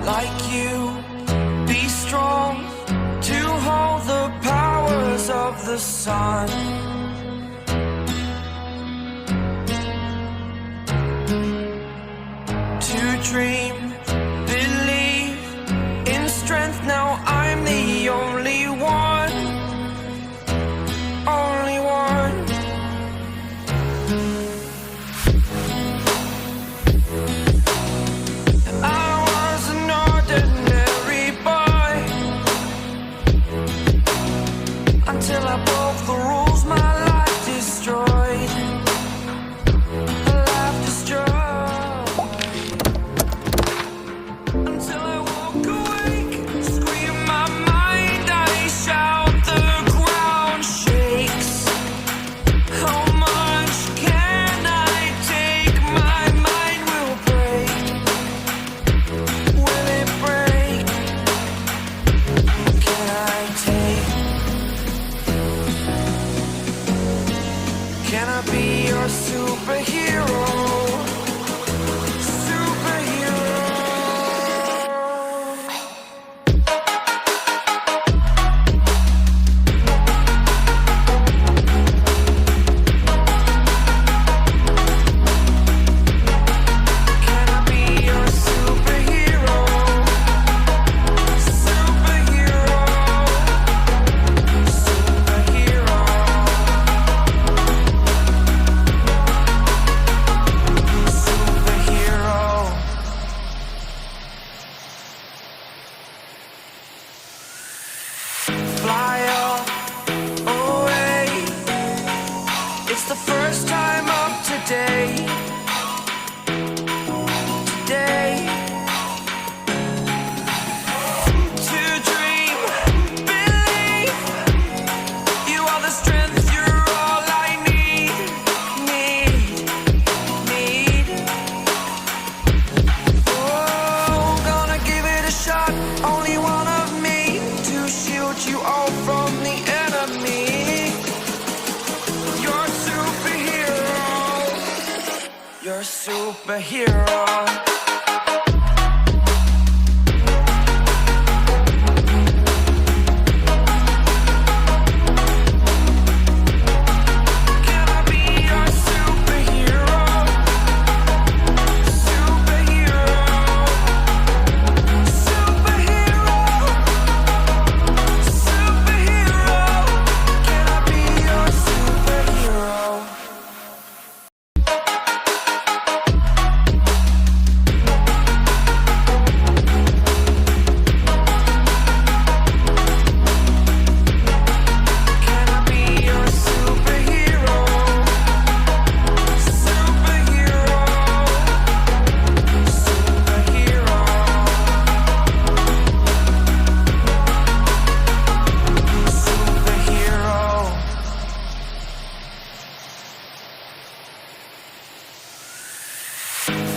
like you, be strong to hold the powers of the sun. To dream, believe in strength. Now I'm the only one, only one. I was an ordinary boy until I broke the rules. My life destroyed, life destroyed. Until I woke awake, scream my mind, I shout, the ground shakes. How much can I take? My mind will break. Will it break? Can I take? Can I be your superhero? Superhero. Can I be your superhero? Superhero. Superhero. Superhero. Fly away. It's the first time of today. Today. To dream, believe. You are the strength, you're all I need. Need. Oh, gonna give it a shot. Only one of me to shield you all from the enemy. You're a superhero. You're a superhero. Can I be your superhero? Superhero. Superhero. Superhero. Can I be your superhero? Can I be your superhero? Superhero. Superhero. Superhero.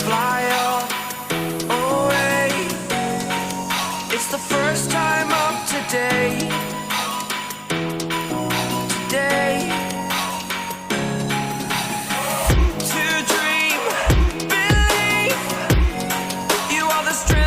Fly away. It's the first time of today. Today. To dream, believe. You are the strength.